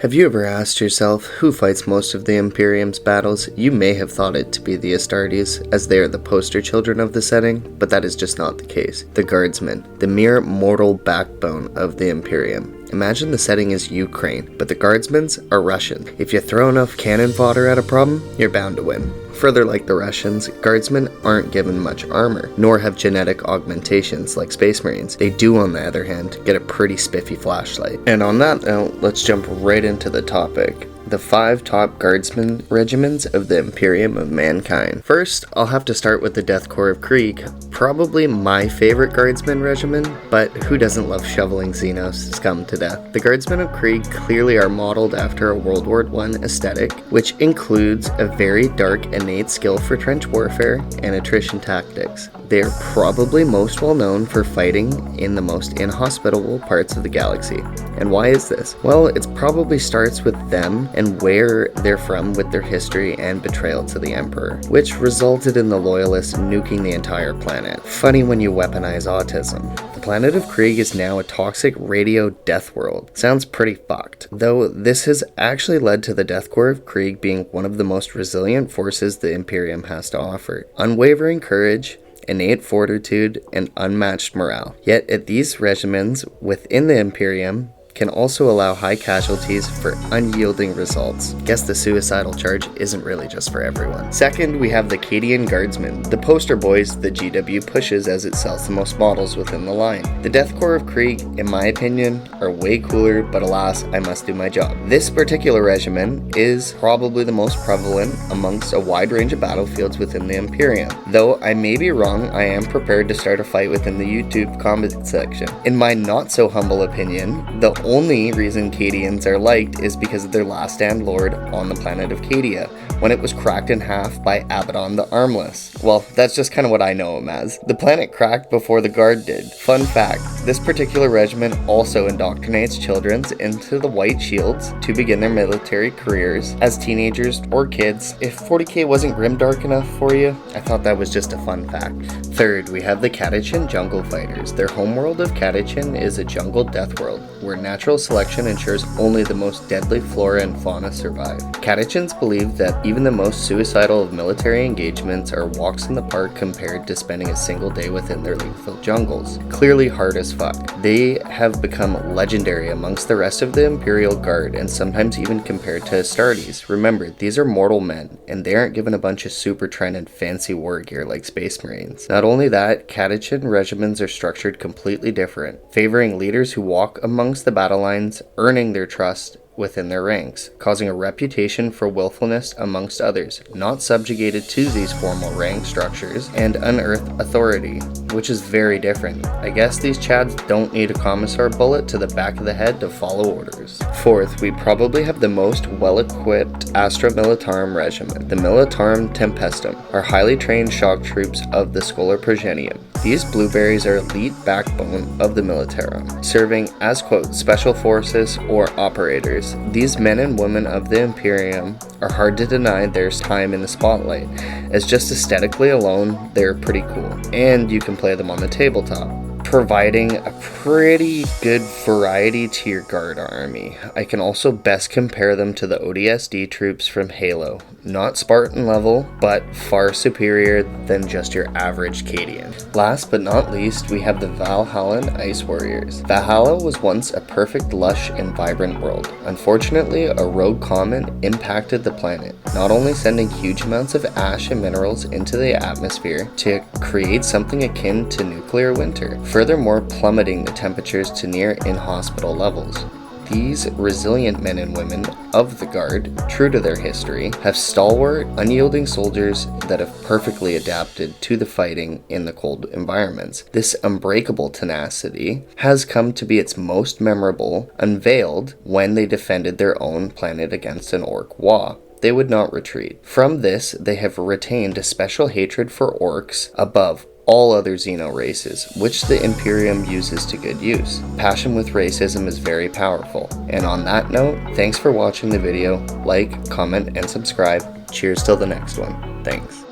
Have you ever asked yourself who fights most of the Imperium's battles? You may have thought it to be the Astartes, as they are the poster children of the setting, but that is just not the case. The Guardsmen, the mere mortal backbone of the Imperium. Imagine the setting is Ukraine, but the Guardsmen are Russian. If you throw enough cannon fodder at a problem, you're bound to win. Further, like the Russians, Guardsmen aren't given much armor, nor have genetic augmentations like Space Marines. They do, on the other hand, get a pretty spiffy flashlight. And on that note, let's jump right into the topic. The 5 top Guardsman regiments of the Imperium of Mankind. First, I'll have to start with the Death Corps of Krieg, probably my favorite Guardsman regiment, but who doesn't love shoveling Xenos scum to death? The Guardsmen of Krieg clearly are modeled after a World War I aesthetic, which includes a very dark innate skill for trench warfare and attrition tactics. They are probably most well known for fighting in the most inhospitable parts of the galaxy. And why is this? Well, it probably starts with them and where they're from with their history and betrayal to the Emperor, which resulted in the Loyalists nuking the entire planet. Funny when you weaponize autism. The planet of Krieg is now a toxic radio death world. Sounds pretty fucked, though this has actually led to the Death Corps of Krieg being one of the most resilient forces the Imperium has to offer. Unwavering courage, innate fortitude, and unmatched morale. Yet at these regiments within the Imperium can also allow high casualties for unyielding results. Guess the suicidal charge isn't really just for everyone. Second, we have the Acadian Guardsmen, the poster boys the GW pushes as it sells the most models within the line. The Death Corps of Krieg, in my opinion, are way cooler, but alas, I must do my job. This particular regiment is probably the most prevalent amongst a wide range of battlefields within the Imperium. Though I may be wrong, I am prepared to start a fight within the YouTube comment section. In my not so humble opinion, the only reason Cadians are liked is because of their last stand lord on the planet of Cadia, when it was cracked in half by Abaddon the Armless. Well, that's just kind of what I know him as. The planet cracked before the Guard did. Fun fact, this particular regiment also indoctrinates children into the White Shields to begin their military careers as teenagers or kids. If 40k wasn't grimdark enough for you, I thought that was just a fun fact. Third, we have the Cadian Jungle Fighters. Their homeworld of Cadian is a jungle death world, where natural selection ensures only the most deadly flora and fauna survive. Cadians believe that even the most suicidal of military engagements are walks in the park compared to spending a single day within their lethal jungles. Clearly hard as fuck. They have become legendary amongst the rest of the Imperial Guard and sometimes even compared to Astartes. Remember, these are mortal men and they aren't given a bunch of super trend and fancy war gear like Space Marines. Not only that, Cadian regiments are structured completely different, favoring leaders who walk amongst the battle lines, earning their trust within their ranks, causing a reputation for willfulness amongst others, not subjugated to these formal rank structures and unearthed authority, which is very different. I guess these chads don't need a commissar bullet to the back of the head to follow orders. Fourth, we probably have the most well-equipped Astra Militarum regiment. The Militarum Tempestum are highly trained shock troops of the Scholar Progenium. These blueberries are elite backbone of the Militarum, serving as, quote, special forces or operators. These men and women of the Imperium are hard to deny their time in the spotlight, as just aesthetically alone, they're pretty cool. And you can play them on the tabletop, providing a pretty good variety to your guard army. I can also best compare them to the ODSD troops from Halo. Not Spartan level, but far superior than just your average Acadian. Last but not least, we have the Valhallan Ice Warriors. Valhalla was once a perfect, lush, and vibrant world. Unfortunately, a rogue comet impacted the planet, not only sending huge amounts of ash and minerals into the atmosphere to create something akin to nuclear winter, furthermore plummeting the temperatures to near inhospitable levels. These resilient men and women of the Guard, true to their history, have stalwart, unyielding soldiers that have perfectly adapted to the fighting in the cold environments. This unbreakable tenacity has come to be its most memorable, unveiled when they defended their own planet against an orc Wa. They would not retreat. From this, they have retained a special hatred for orcs above all other Xeno races, which the Imperium uses to good use. Passion with racism is very powerful. And on that note, thanks for watching the video. Like, comment, and subscribe. Cheers till the next one. Thanks.